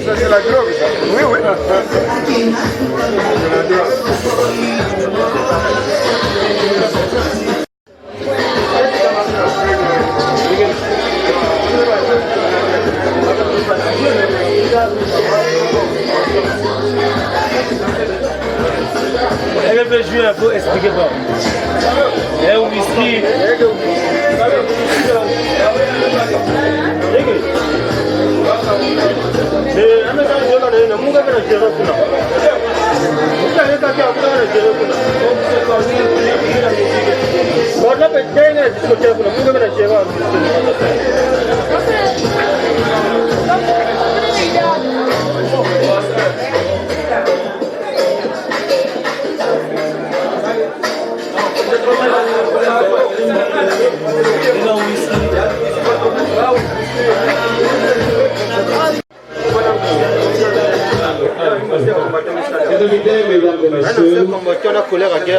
Ça c'est la drogue, ça. Oui, oui. Elle veut jouer un peu, expliquez-moi. Et au whisky.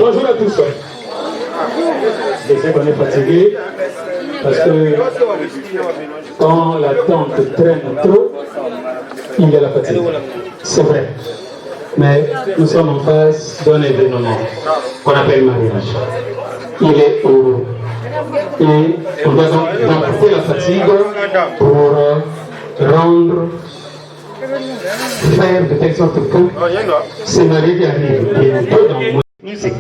Bonjour à tous. Je sais qu'on est fatigué parce que quand l'attente traîne trop, il y a la fatigue. C'est vrai. Mais nous sommes en face d'un événement qu'on appelle mariage. Il est heureux. Et on doit donc emporter la fatigue pour rendre, faire de telle sorte que ces mariés qui arrivent bientôt dans moins de musique.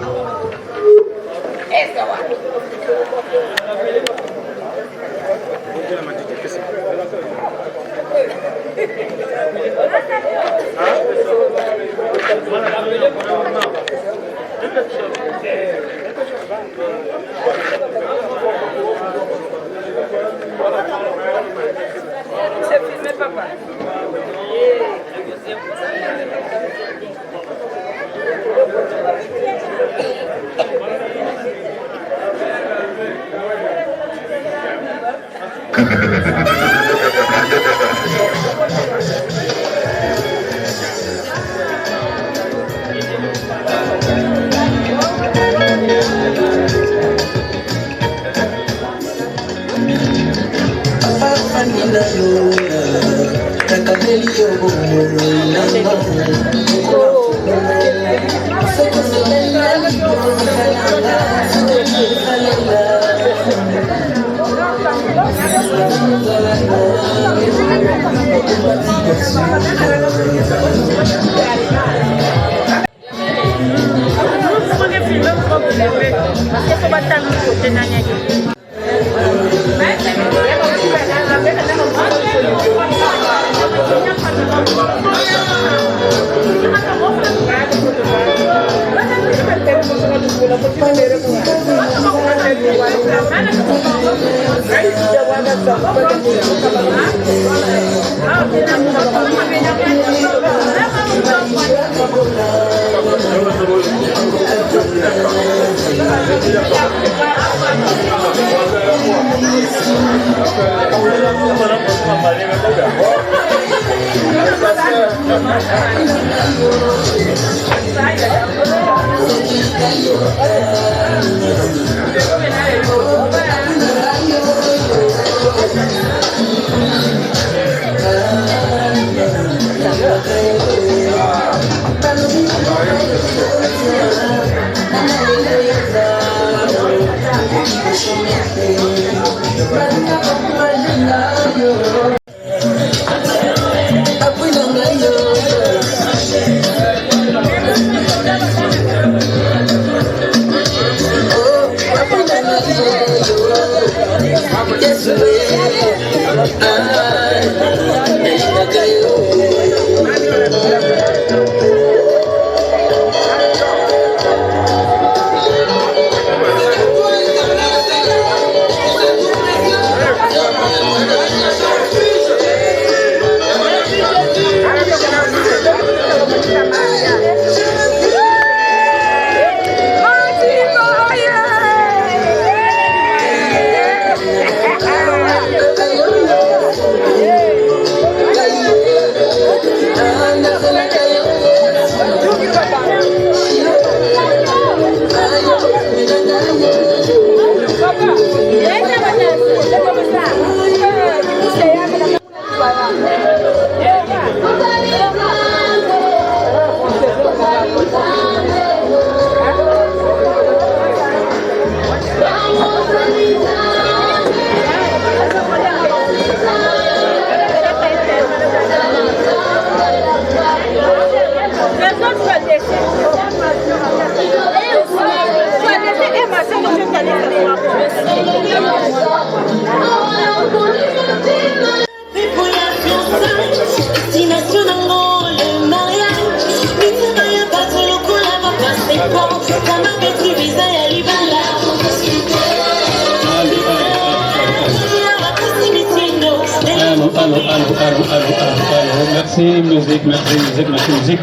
Merci, musique, merci, musique, merci, musique.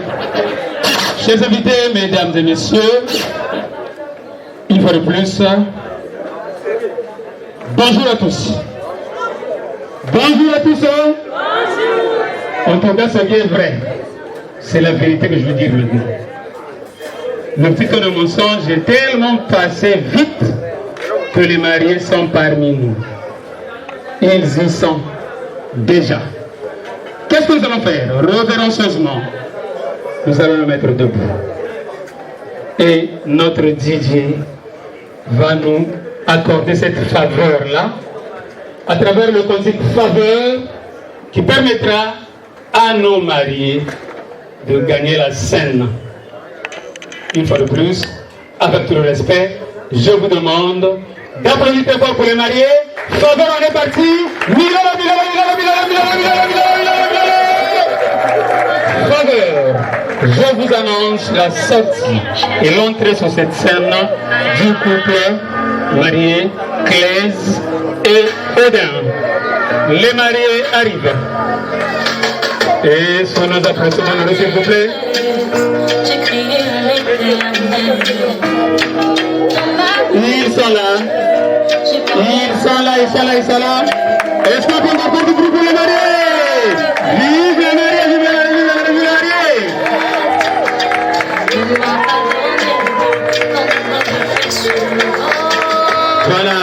Chers invités, mesdames et messieurs, une fois de plus, bonjour à tous. Bonjour à tous. En tout cas, ce qui est vrai, c'est la vérité que je veux dire. Le petit temps de mensonge est tellement passé vite que les mariés sont parmi nous. Ils y sont déjà. Qu'est-ce que nous allons faire? Révérencieusement, nous allons le mettre debout. Et notre DJ va nous accorder cette faveur-là à travers le cantique faveur qui permettra à nos mariés de gagner la scène. Une fois de plus, avec tout le respect, je vous demande d'applaudir très fort pour les mariés. Faveur, on est parti. Faveur, je vous annonce la sortie et l'entrée sur cette scène du couple marié Claise et Odin. Les mariés arrivent. Et sur nos applaudissements, s'il vous plaît. Ils sont là. Ils sont là, ils sont là, ils sont là. Est-ce qu'on peut encore du groupe pour les mariés? Vive les mariés, vive les mariés, vive les mariés. Voilà.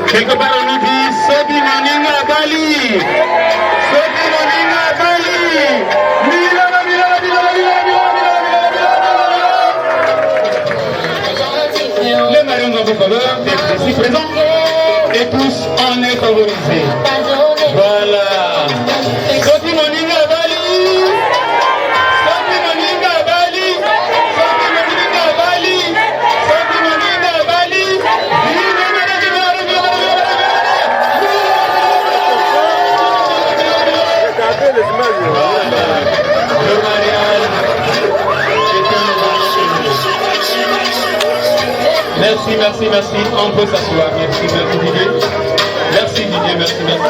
Quelque part on nous dit Sobi Moninga Bali. Sobi Moninga Bali. Les mariés ont en faveur d'être ici présents et tous en est favorisés. Voilà. Sobi Moninga Bali. Sobi Moninga Bali. Sobi Moninga Bali. Sobi Moninga Bali. Le mariage est un Merci, merci, merci. On peut s'asseoir. Merci, merci Didier. Merci Didier, merci, merci.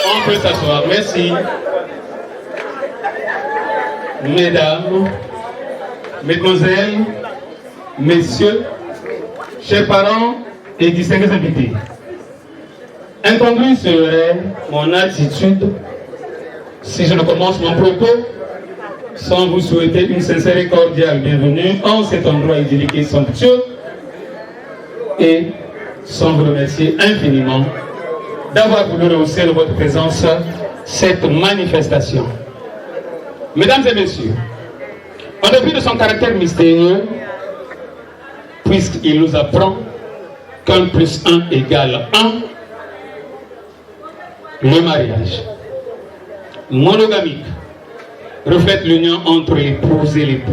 On peut s'asseoir. Merci. Mesdames, Mesdemoiselles, Messieurs, chers parents et distingués invités, incongrue serait mon attitude si je ne commence mon propos sans vous souhaiter une sincère et cordiale bienvenue en cet endroit idyllique et somptueux et sans vous remercier infiniment d'avoir voulu rehausser de votre présence cette manifestation. Mesdames et messieurs, en dépit de son caractère mystérieux, puisqu'il nous apprend qu'un plus 1 égale 1, le mariage monogamique reflète l'union entre l'épouse et l'époux.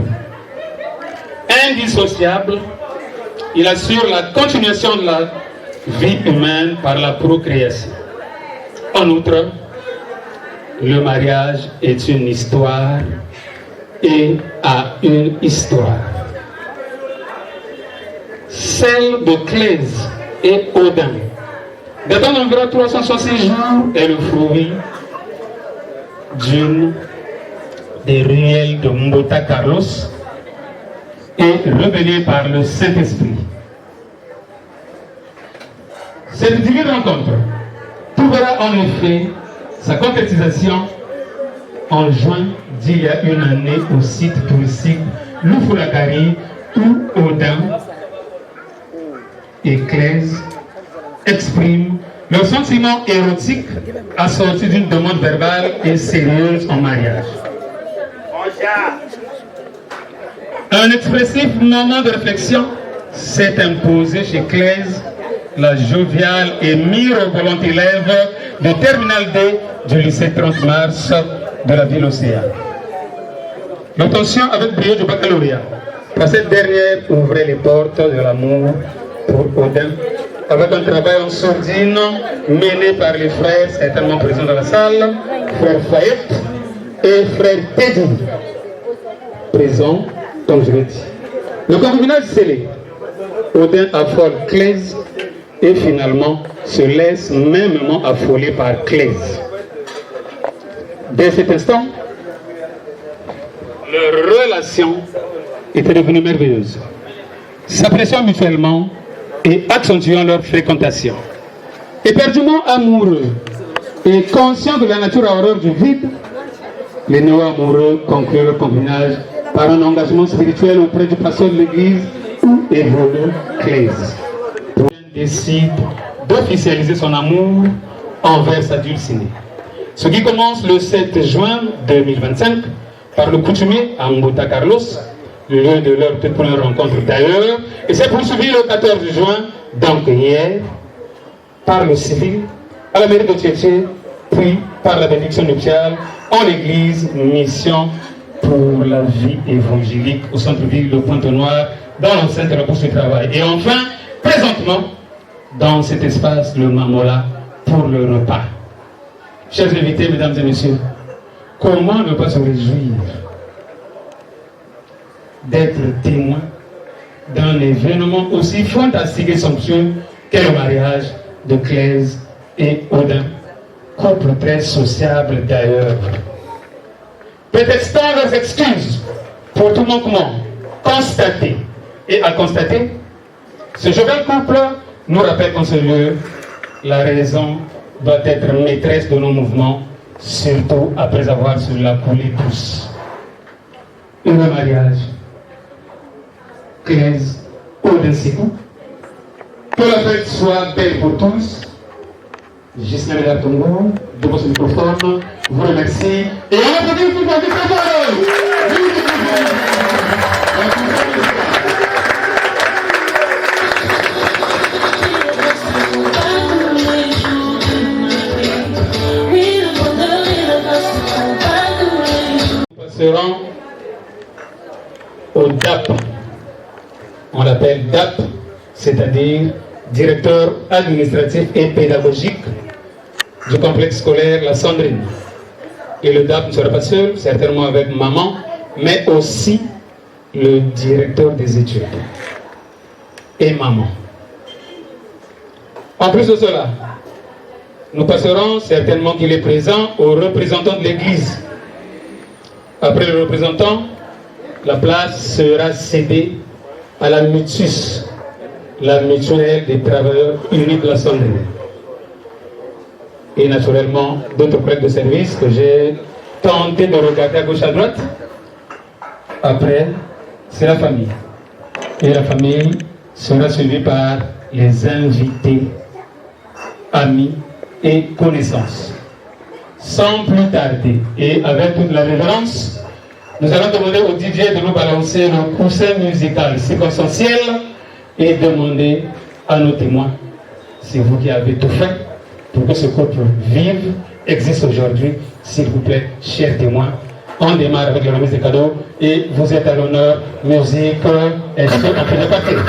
Indissociable, il assure la continuation de la vie humaine par la procréation. En outre, le mariage est une histoire et a une histoire. Celle de Claise et Odin, datant d'environ 366 jours, est le fruit d'une des ruelles de Mbota Carlos et révélée par le Saint-Esprit. Cette divine rencontre trouvera en effet sa concrétisation en juin d'il y a une année au site touristique Loufoulakari où Odin et Claise expriment leurs sentiments érotiques assortis d'une demande verbale et sérieuse en mariage. Un expressif moment de réflexion s'est imposé chez Claise, la joviale et mirobolante élève de Terminal D du lycée 30 mars de la ville Océan. L'obtention avec brio du baccalauréat, car cette dernière ouvrait les portes de l'amour pour Odin, avec un travail en sourdine mené par les frères certainement présents dans la salle, frère Fayette et frère Teddy, présents, comme je l'ai dit. Le concubinage scellé, Odin affole Claise et finalement se laisse mêmement affoler par Claise. Dès cet instant, leur relation était devenue merveilleuse, s'appréciant mutuellement et accentuant leur fréquentation. Éperdument amoureux et conscients de la nature à horreur du vide, les néo-amoureux conclurent leur concubinage par un engagement spirituel auprès du pasteur de l'église où évolue Claise. Odin décide d'officialiser son amour envers sa dulcinée. Ce qui commence le 7 juin 2025 par le coutumier à Mbota Carlos, le lieu de leur toute première rencontre d'ailleurs, et s'est poursuivi le 14 juin, donc hier, par le civil à la mairie de Tchétché, puis par la bénédiction nuptiale en l'église Mission pour la vie évangélique au centre-ville de Pointe-Noire, dans l'enceinte de la bourse du travail. Et enfin, présentement, dans cet espace, le Mamola pour le repas. Chers invités, mesdames et messieurs, comment ne pas se réjouir d'être témoin d'un événement aussi fantastique et somptueux qu'est le mariage de Claise et Odin, couple très sociable d'ailleurs. Prétextant leurs excuses pour tout manquement constaté et à constater, ce jovial couple nous rappelle qu'en ce lieu, la raison doit être maîtresse de nos mouvements, surtout après avoir sur la coulée tous. Heureux mariage. Claise, Odin Sékou. Que la fête soit belle pour tous. Gisèle Latongo, devant ce microphone, vous remercie. Et on applaudit tout le monde. Nous passerons au DAP. On l'appelle DAP, c'est-à-dire directeur administratif et pédagogique du complexe scolaire La Sandrine. Et le DAP ne sera pas seul, certainement avec maman, mais aussi le directeur des études et maman. En plus de cela, nous passerons certainement qu'il est présent aux représentants de l'Église. Après le représentant, la place sera cédée à la MUTSUS, la mutuelle des travailleurs unis de la Sonnerie. Et naturellement, d'autres collègues de service que j'ai tenté de regarder à gauche à droite. Après, c'est la famille. Et la famille sera suivie par les invités, amis et connaissances. Sans plus tarder et avec toute la révérence, nous allons demander au DJ de nous balancer le coussin musical circonstanciel et demander à nos témoins, c'est vous qui avez tout fait pour que ce couple vive, existe aujourd'hui, s'il vous plaît, chers témoins. On démarre avec la remise des cadeaux et vous êtes à l'honneur, musique, est-ce qu'on peut partir?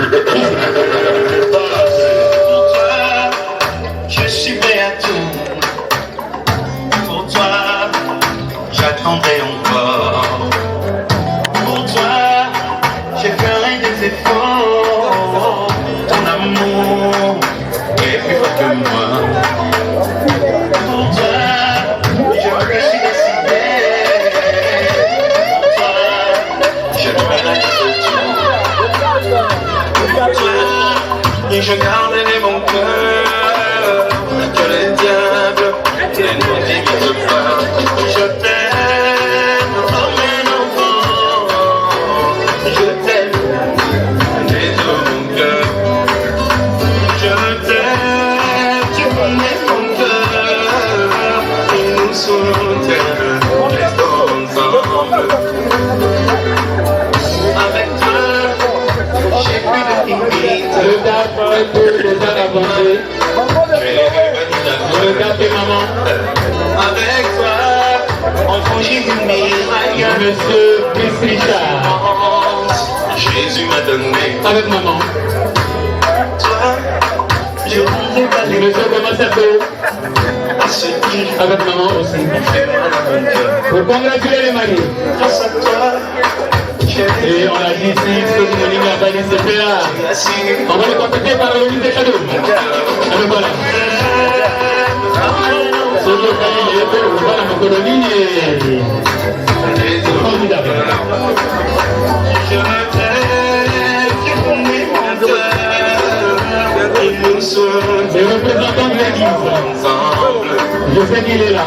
Je suis prêt à tout. Pour toi, j'attendrai encore. Pour toi, je ferai des efforts. Ton amour est plus fort que moi. Pour toi, je me suis décidé. Pour toi, je ferai de tout. Pour toi, et je garderai mon cœur. Que le diable ne nous divise pas. Je t'aime comme un enfant. Je t'aime de tout mon cœur. Je t'aime, tu connais mon cœur. Et nous soutiens, restons ensemble. Avec toi, j'ai plus de limites. Le date avancé. Regardez maman. Avec toi, on franchit une miraille. Monsieur Chris Richard. Jésus m'a donné. Avec maman. Toi, je voudrais pas les Monsieur Thomas à ce qui avec maman aussi. fait mal à mon cœur. Pour congratuler les maris. Grâce à toi, Et on a dit ici, ce que nous avons banni ce fait-là. On va le compléter par le remise des cadeaux. Alors voilà. Ce que vous avez voilà mon colonie et formidable. je t'aime, tu connais mon cœur. Et nous sommes Les représentants de l'église, ensemble. je sais qu'il est là.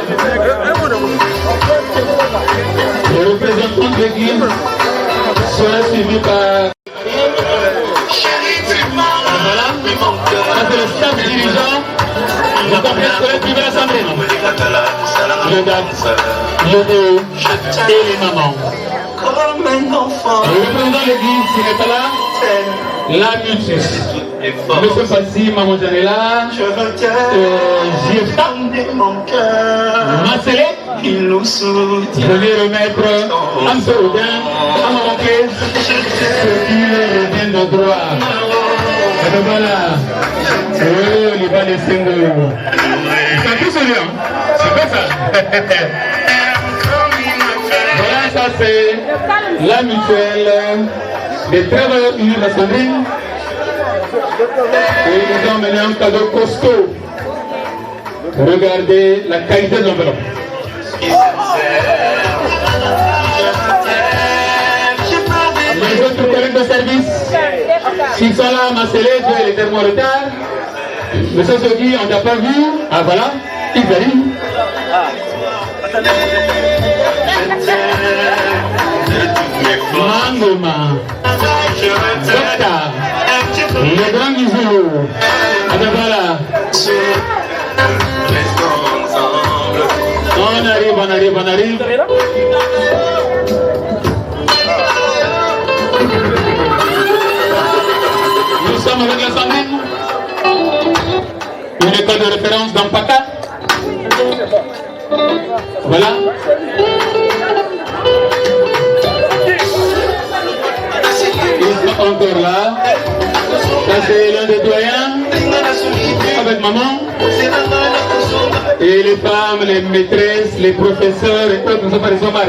Les représentants de l'église seront suivis par Chérie, tu m'as mis mon cœur. c'est le staff dirigeant, le complexe scolaire privé l'Assemblée. Le date, le déo et les mamans. Comme un enfant, Le représentant de l'église, s'il n'est pas là, la mutus. Monsieur Fassi, maman Janela, je retiens Gifta, mon cœur. Marcelé, Il nous soutient. je vais remettre à ce Rodin, à maman Clé, ce qui revient de droit. Et donc voilà, on n'est pas les singles. C'est tout celui-là, c'est pas ça. Voilà, ça c'est la mutuelle des travailleurs unis de la Sonnerie. Et ils nous ont mené un cadeau costaud. Regardez la qualité de l'enveloppe. Les autres collègues de service, s'ils sont là, Marcelé, Dieu est légèrement en retard. Monsieur Sogui, on t'a pas vu. Ah voilà, il arrive. Mangoma, Docta, les grands bisous. Ah ben voilà. On arrive, on arrive, on arrive. Nous sommes avec la Sandrine. Une école de référence dans PACA. Voilà. Ils sont encore là. Ça c'est l'un des doyens. Avec maman. Et les femmes, les maîtresses, les professeurs et autres, nous sommes par les hommages.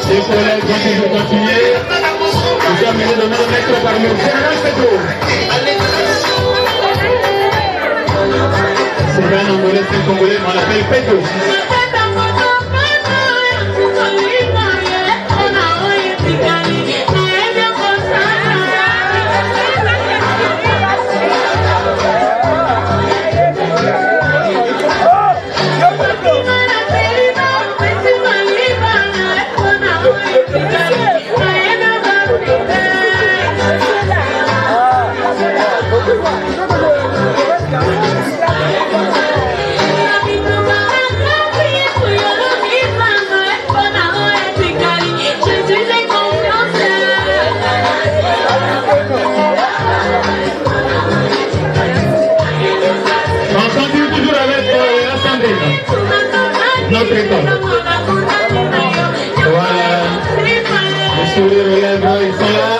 Les collègues vont toujours continuer. Vous amenez le maître parmi nous. Général Pedro. C'est un Angolais, c'est un Congolais, mais on l'appelle Pedro. Notre école. Voilà. Les sourires aux lèvres, ils sont là.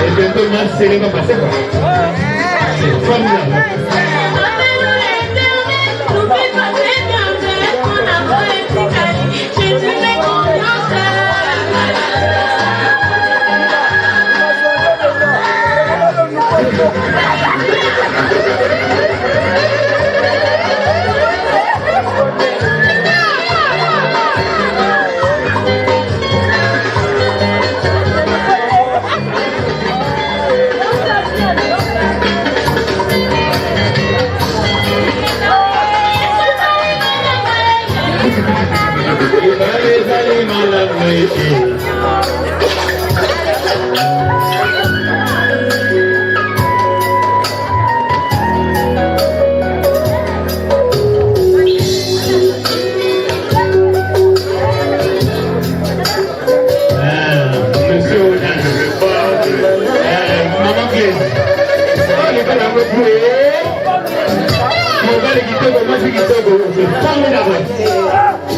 Et bientôt, le match serré va passer. C'est formidable.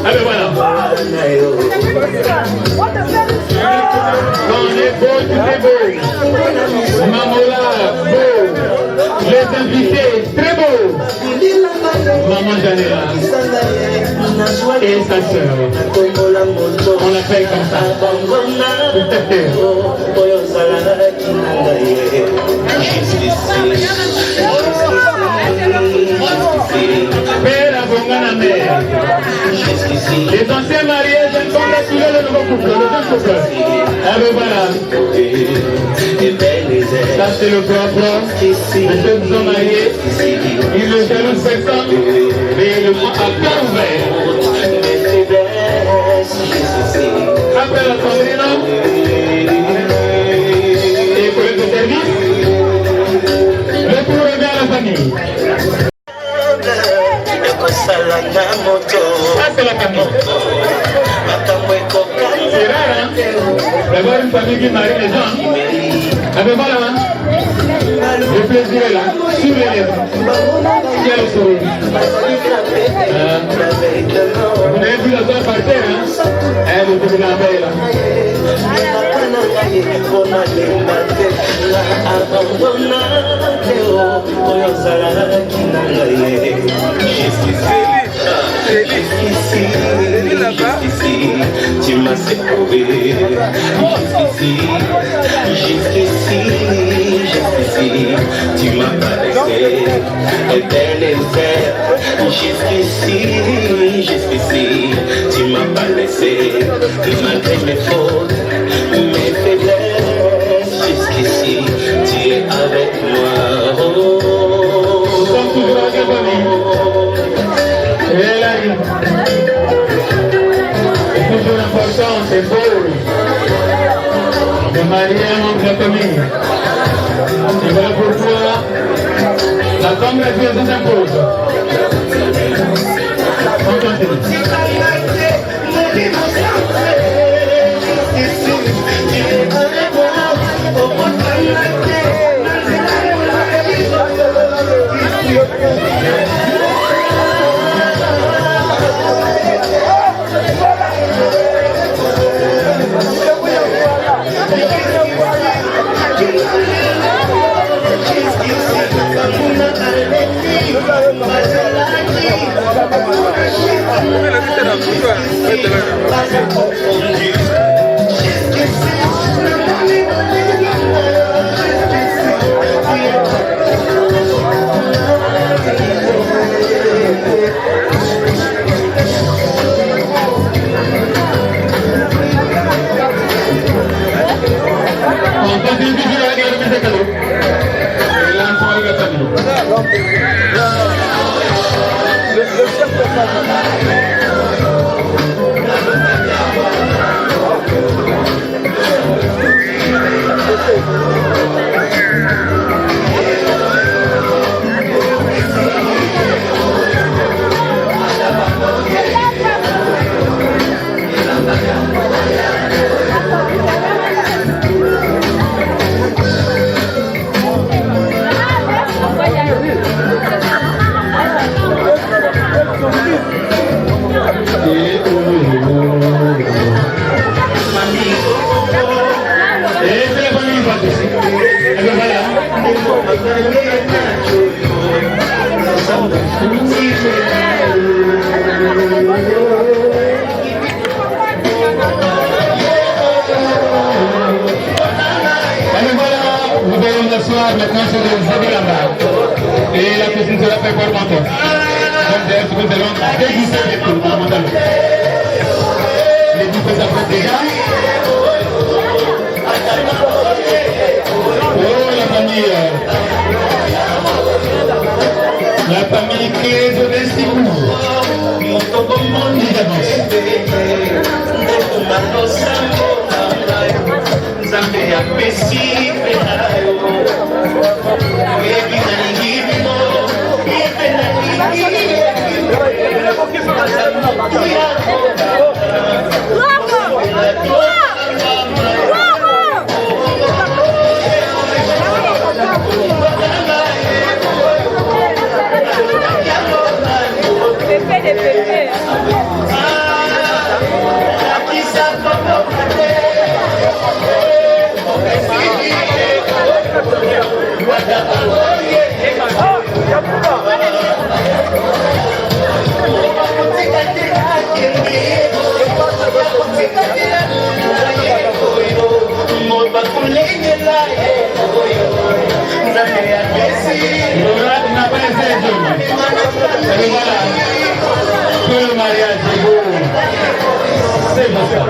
Allez, voilà. On est beau, tout est beau. Mamola, beau. Les invités, très beau. Maman Janela et sa sœur. On l'appelle comme ça. Père Abongana mère. Les anciens mariés, je ne congratule le nouveau couple, le jeune couple. Alors voilà. Ça c'est le propre. Les jeunes sont mariés. Ils ne jalousent personne. Mais le monde a bien ouvert. Après la soirée, et pour le service, le pour revient à la famille. Ça c'est la famille. C'est rare hein, d'avoir une famille qui marie les gens. Avec voilà hein, le plaisir est là, sur les lèvres. Quel sourire. Vous avez vu la soeur par terre hein. Elle est devenue la belle là. Jusqu'ici, tu m'as secoué. Jusqu'ici, tu m'as pas laissé éternel. Jusqu'ici, tu m'as pas laissé. Malgré mes fautes, mes faiblesses, jusqu'ici, tu es avec moi. C'est toujours important, c'est beau de marier un homme de la famille. Et voilà pourquoi la congrégation s'impose. On continue. Thank you. Et la cuisine sera fait pour menton. Donc d'ailleurs, nous allons déguster les tours pour menton. Les bouffées s'apprêtent déjà. Oh la famille clé de Vestimou. Le mariage est beau. C'est bon ça.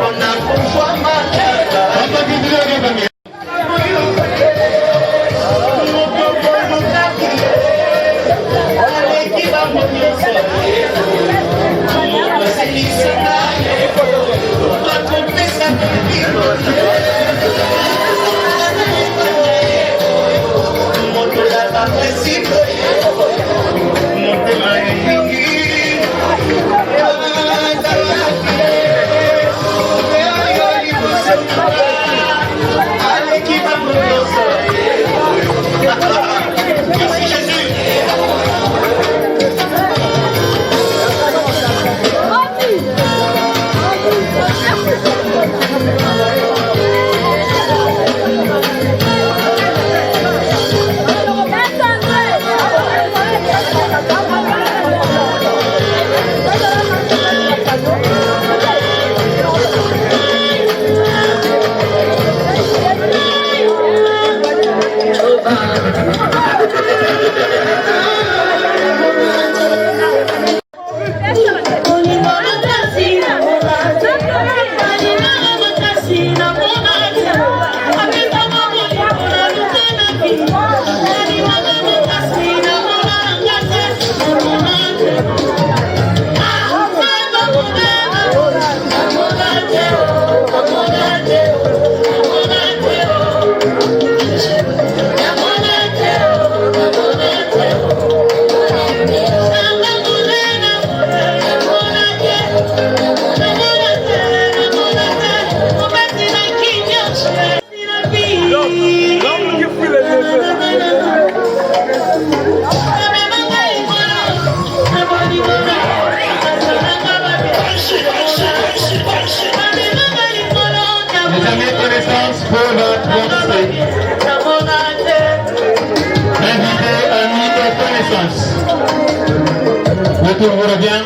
Le tour vous revient.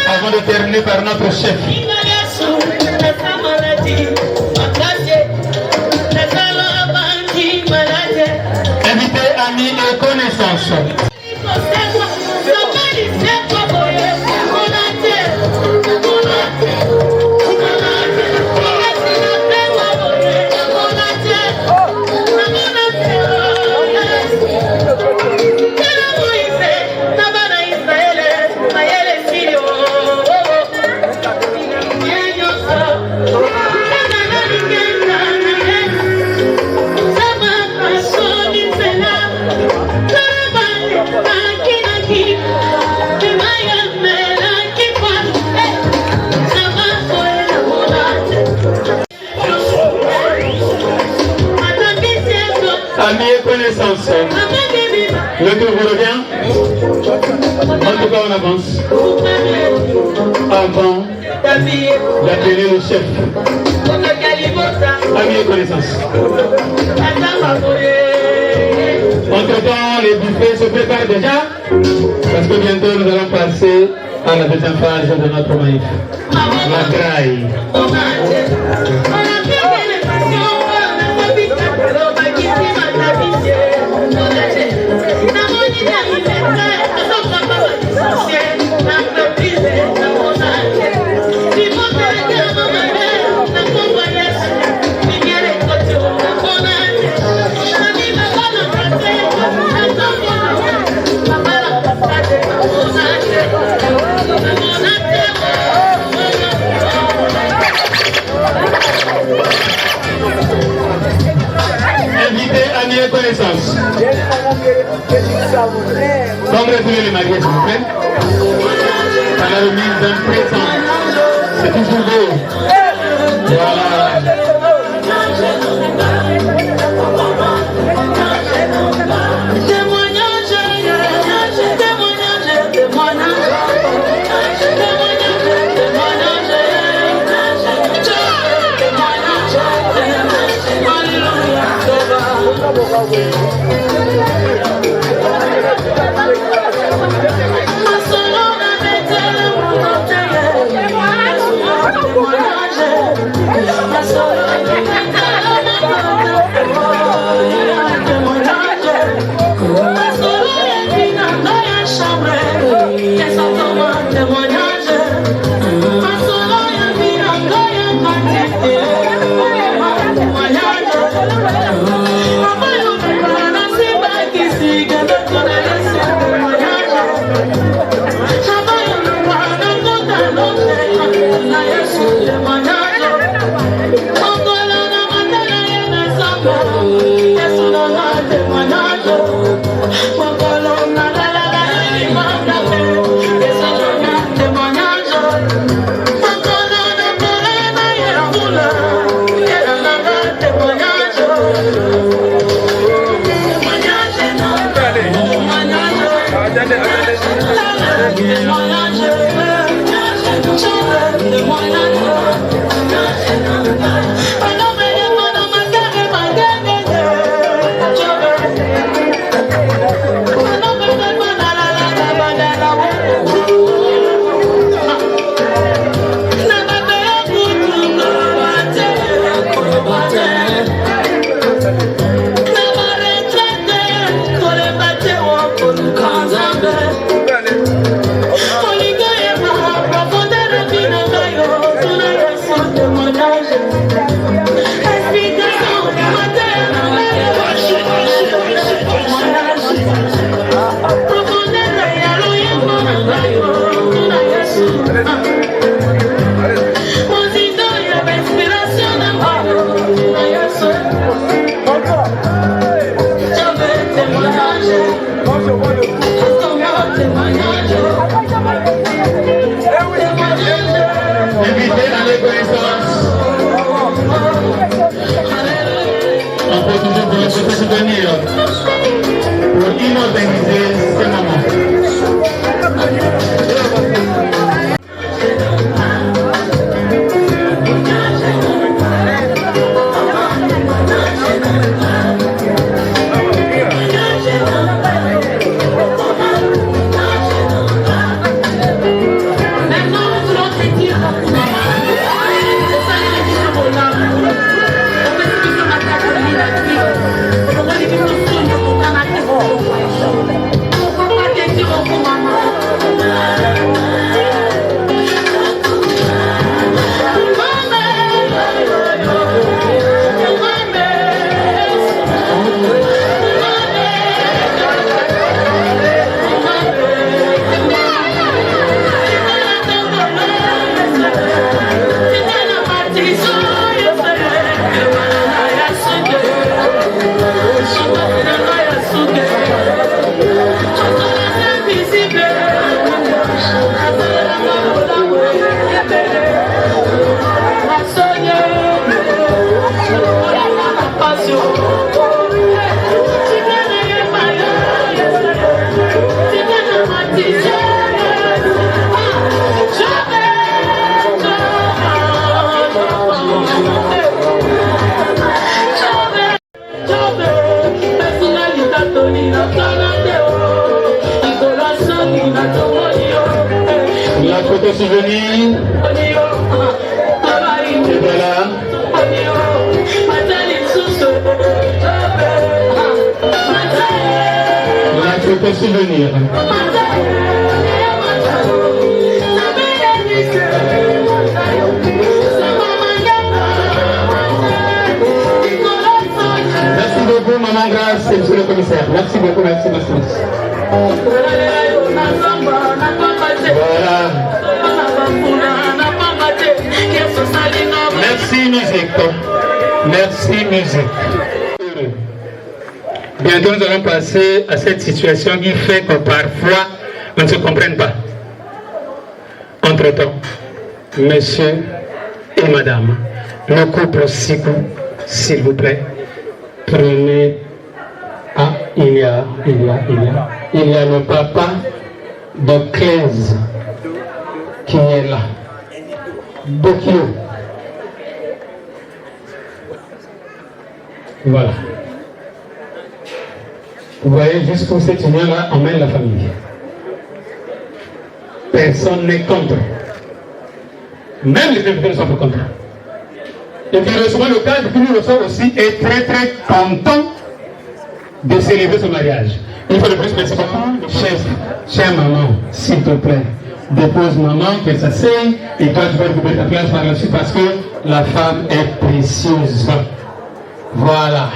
avant de terminer par notre chef. Invités, amis et connaissances. Amis et connaissances, le tour vous revient. En tout cas, on avance. Avant d'appeler le chef. Amis et connaissances. Entre-temps, les buffets se préparent déjà. Parce que bientôt, nous allons passer à la deuxième phase de notre maïf. La graille. Amis et connaissances. Congratulez les mariés, s'il vous plaît. À la remise d'un présent. C'est toujours beau. Voilà. La photo souvenir. Et voilà. La photo souvenir. Merci beaucoup, maman Grâce et monsieur le commissaire. Merci beaucoup, merci. Voilà. Merci musique. Merci musique. Bientôt nous allons passer à cette situation qui fait que parfois on ne se comprenne pas. Entre-temps, monsieur et madame, le couple Sikou, s'il vous plaît, prenez. Ah, il y a le papa de 15 qui est là. Bokio. Voilà. Vous voyez, jusqu'où cette union-là emmène la famille. Personne n'est contre. Même les invités ne sont pas contre. Et puis, heureusement, le cadre que nous recevons aussi est très très content de célébrer ce mariage. Une fois de plus, merci beaucoup. Chère maman, s'il te plaît, dépose maman, qu'elle s'asseye, et toi tu vas récupérer ta place par la suite parce que la femme est précieuse. Voilà.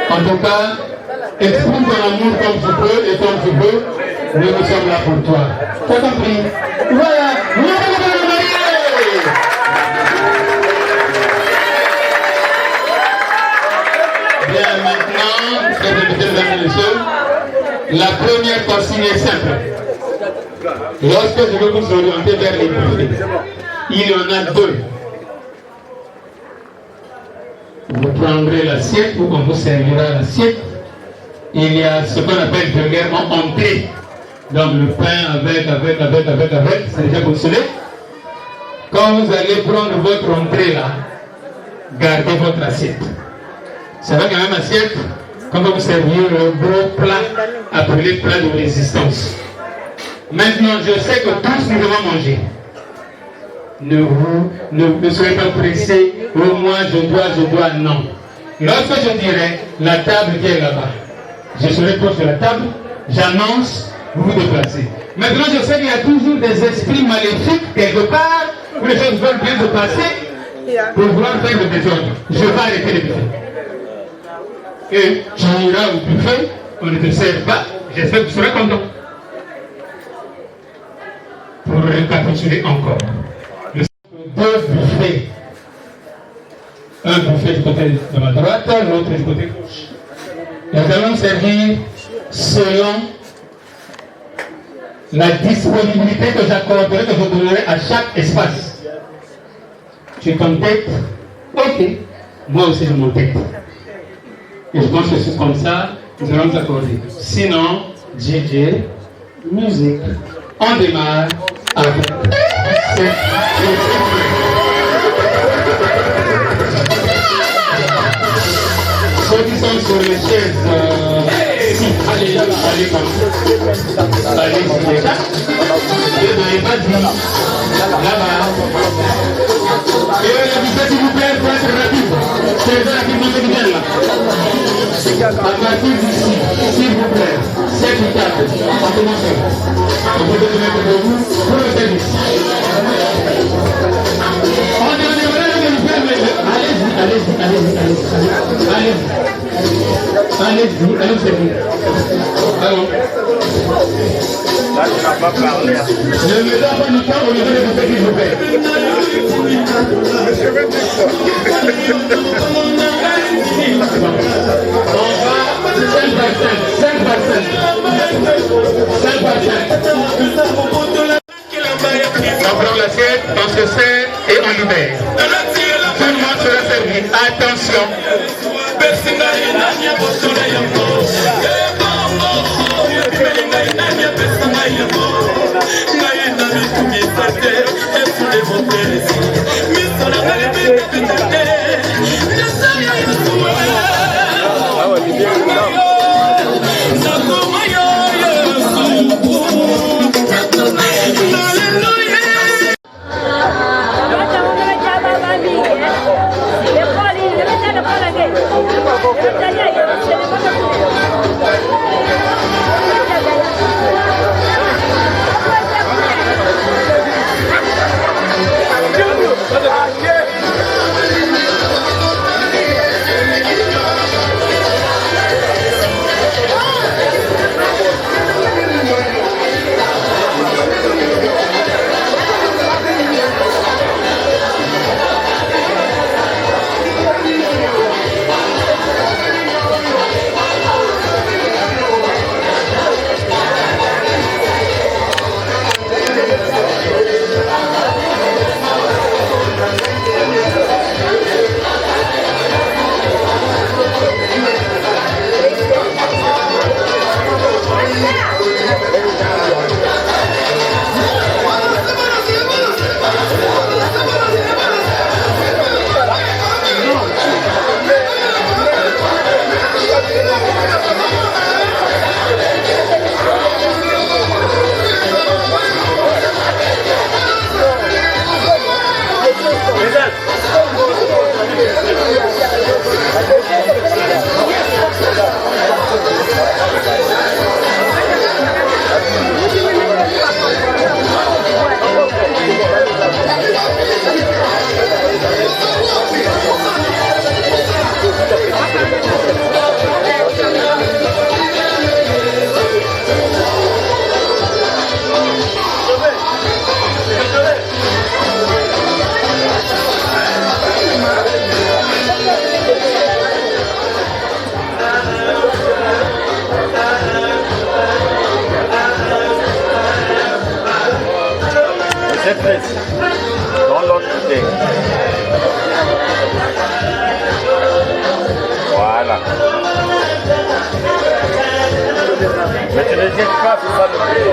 En tout cas, exprime ton amour comme tu peux et comme tu veux. Nous sommes là pour toi. T'as compris? Voilà. Bien, maintenant, mesdames et messieurs, la première consigne est simple. Lorsque je veux vous orienter vers les buffets, il y en a deux. Vous prendrez l'assiette ou on vous servira l'assiette. Il y a ce qu'on appelle vulgairement entrée. Donc le pain avec, c'est déjà consommé. Quand vous allez prendre votre entrée là, gardez votre assiette. C'est vrai qu'il y a une assiette, quand vous servir le gros plat appelé plat de résistance. Maintenant, je sais que tous nous devons manger. Ne soyez pas pressés, oh moi je dois, non. Lorsque je dirai la table qui est là-bas, je serai proche de la table, j'annonce, vous vous déplacez. Maintenant, je sais qu'il y a toujours des esprits maléfiques quelque part où les choses veulent bien se passer pour vouloir faire le désordre. Je vais arrêter les buffets. Et tu iras au buffet, on ne te sert pas, j'espère que tu seras content. Pour récapituler encore. Deux buffets. Un buffet du côté de ma droite, l'autre du côté gauche. Nous allons servir selon la disponibilité que j'accorderai, que je donnerai à chaque espace. Tu es en tête? Ok. Moi aussi je m'en tête. Et je pense que c'est comme ça nous allons nous accorder. Sinon, DJ, musique. On démarre avec ceux qui sont sur les chaises, allez, déjà. Et n'avez pas dit là-bas. Et la visite, s'il vous plaît, il faut être rapide. C'est rapidement ce qui vient là. À partir d'ici, s'il vous plaît, cette table, on commence. On peut te mettre pour vous pour le service. Allez-y, servir. Allons. Là, tu n'as pas parlé. Ne me donne pas du temps au niveau de vous, s'il vous plaît. Monsieur Benedict. On va 5 par 5. On prend l'assiette, on se sert et on libère. Tout le monde sera servi. Attention. Dans l'autre côté. Voilà. Mais tu ne jettes pas, c'est ça le plus.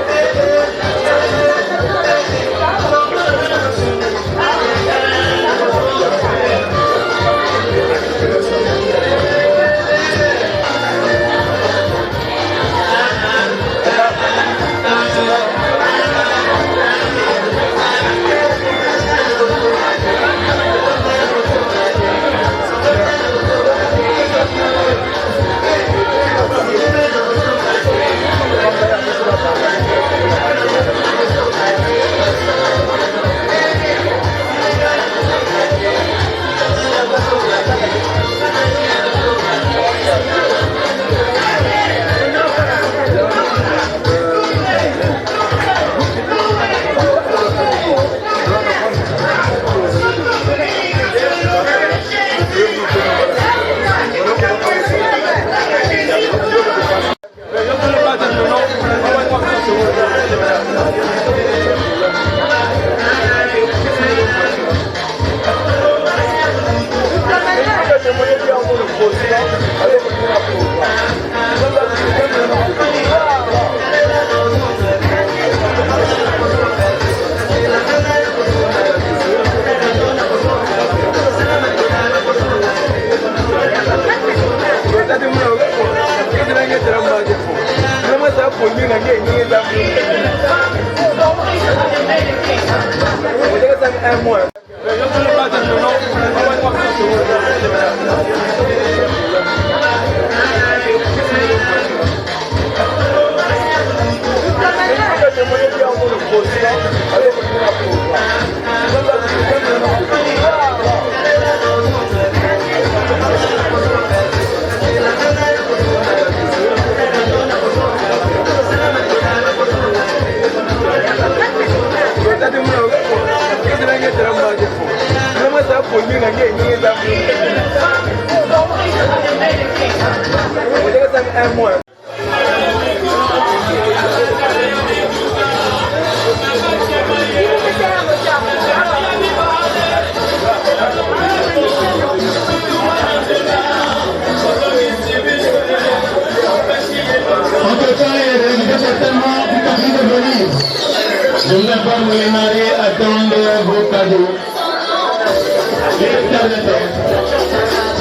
Je vous informe que les mariés attendent vos cadeaux.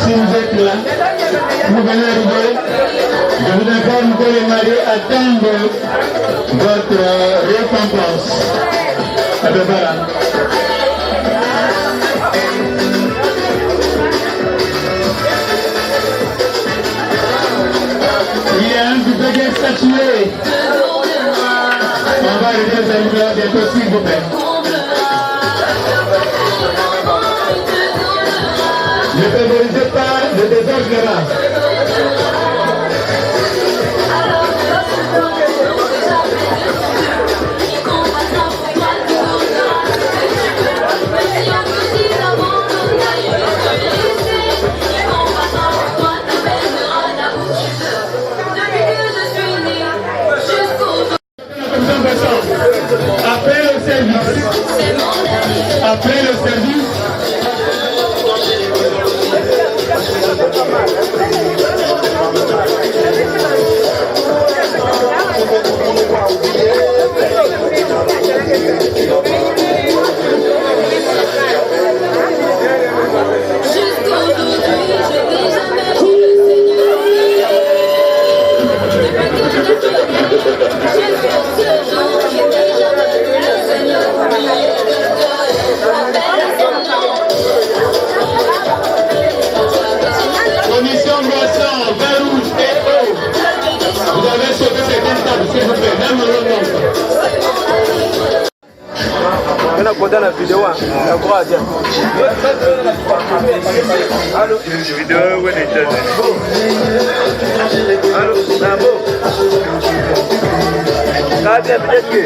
Si vous êtes là, vous venez arriver. Je vous informe que les mariés attendent votre récompense. Voilà. Il y a un petit peu qui est statué. On va arrêter les amis bientôt, s'il vous plaît. Ne favorisez pas le désordre là. Après le service. recorder la vidéo. Allô? Vidéo, oui, allô, Nabo. Peut-être que.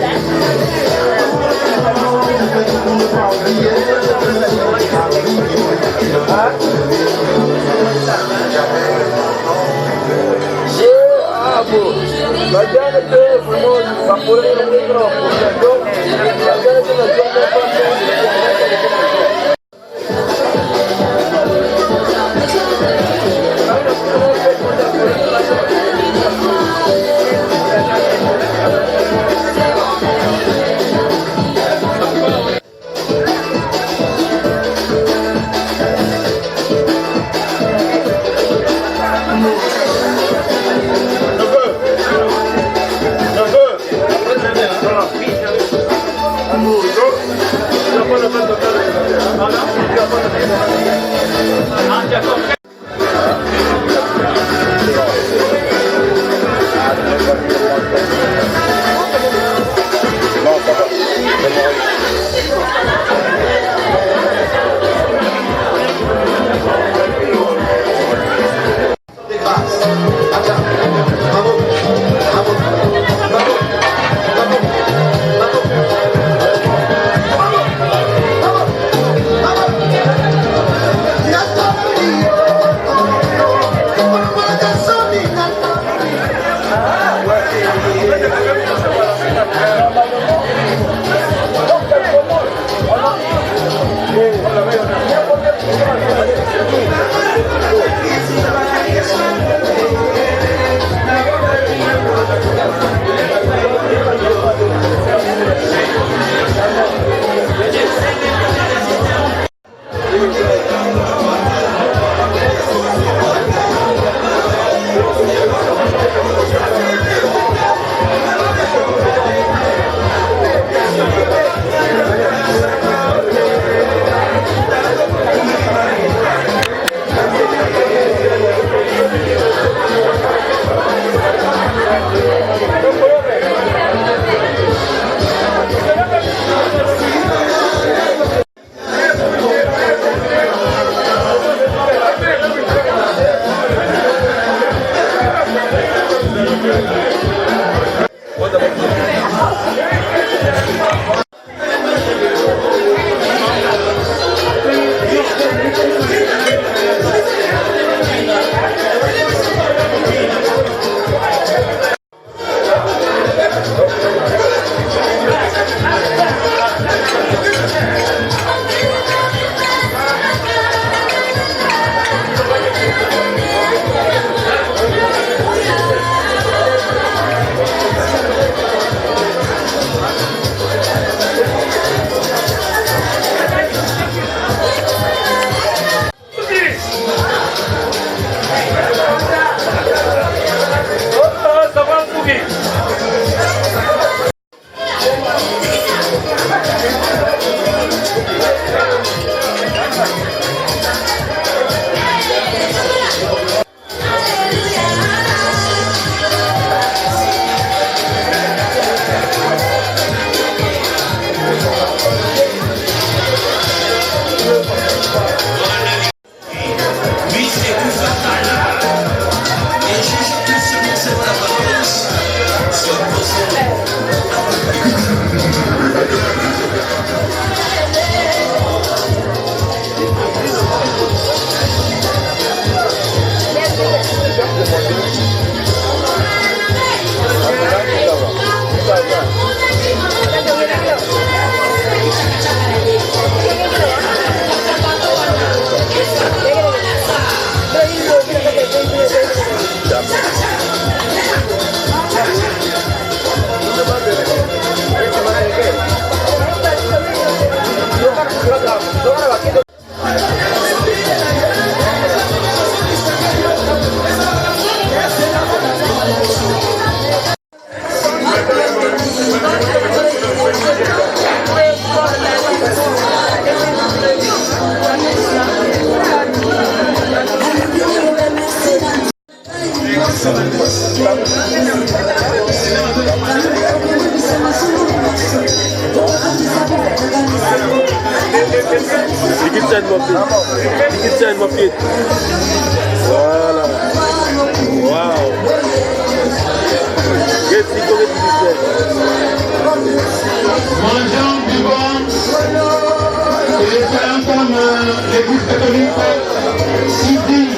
Thank you. tienne mon pied. Qui tienne mon pied. Voilà. Waouh. Qu'est-ce qu'on est difficile. Mangeons, buvons. Et faisons comme l'Église catholique qui dit,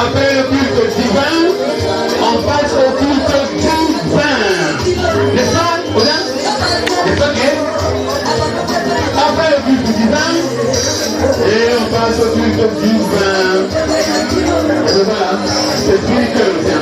après le culte divin, on passe au culte divin. C'est ça, c'est ça qui est. Après le culte divin, et on passe au culte divin. Et voilà, c'est spirituel aussi.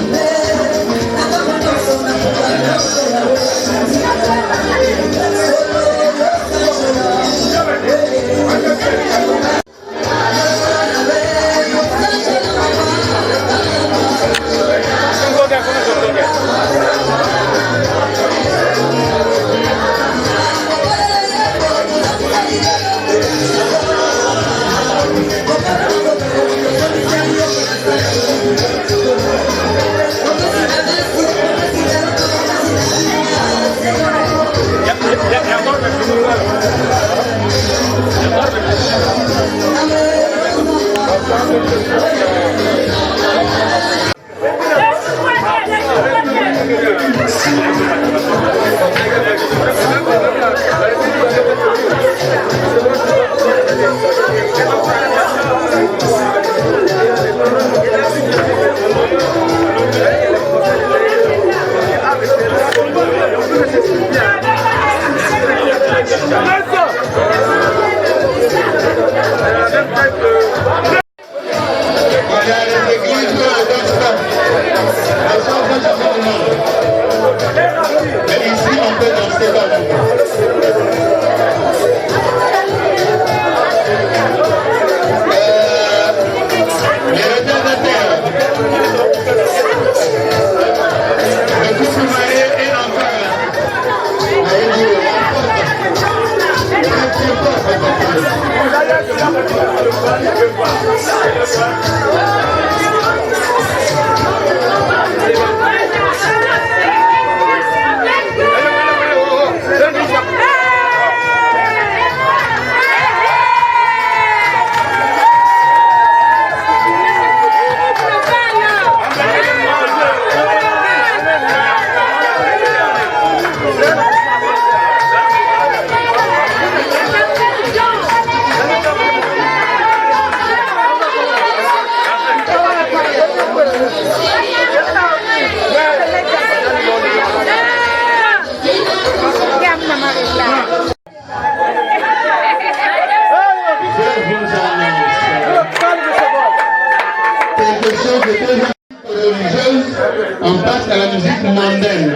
On passe à la musique mondaine.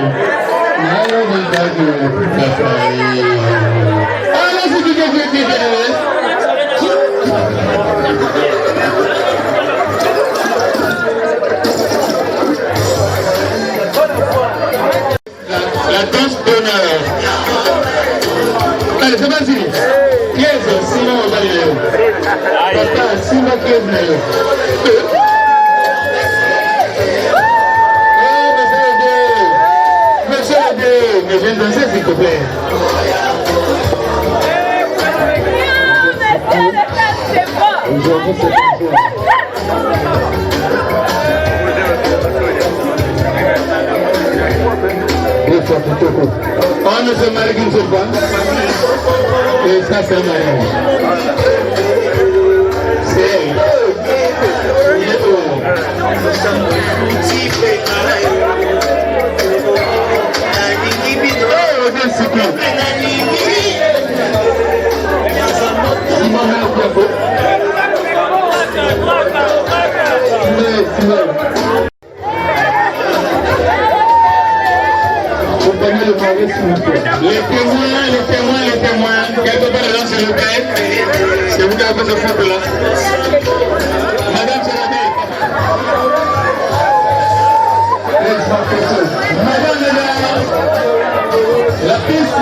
La danse d'honneur. Allez, c'est parti. Pièce, sinon on va y aller. Papa, sinon pièce, mais je viens danser s'il te plaît. On ne se marie qu'une seule fois. Et ça c'est un mariage. C'est elle. Il est où? Les témoins, quelque part dedans s'il vous plaît, c'est vous qui avez fait ce photo là. Madame Sénatée. Madame la piste.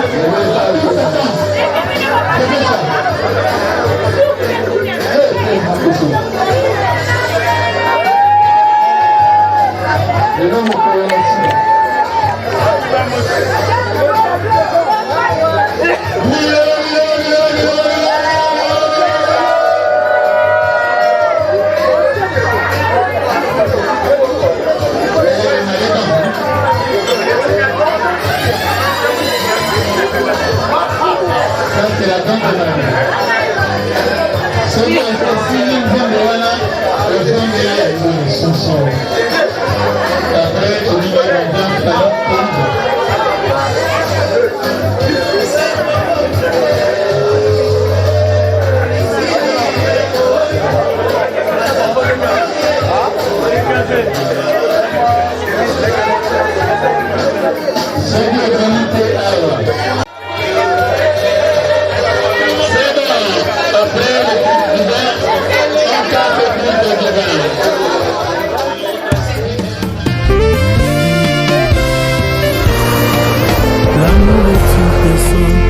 L'amour est une personne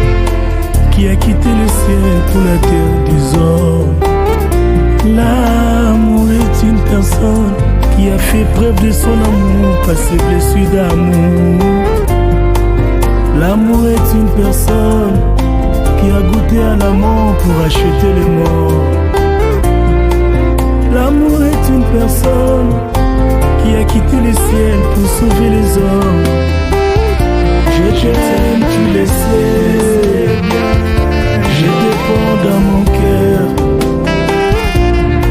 qui a quitté le ciel pour la terre des hommes. L'amour est une personne qui a fait preuve de son amour par ses blessures d'amour. L'amour est une personne qui a goûté à la mort pour acheter les morts. L'amour est une personne qui a quitté le ciel pour sauver les hommes. Je t'aime, tu le sais bien. Je te prends dans mon cœur.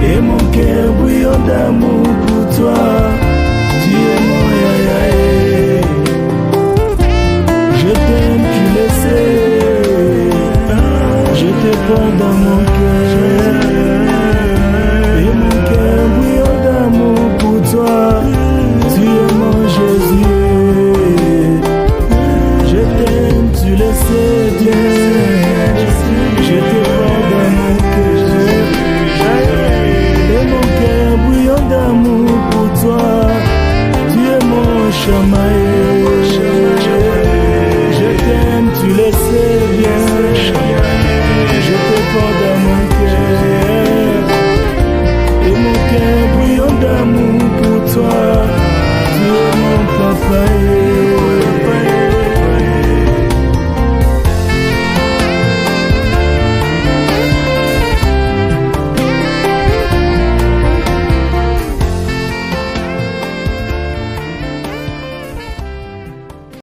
Et mon cœur bouillant d'amour pour toi. Tu es mon yayaé. Je t'aime, tu le sais. Je te prends dans mon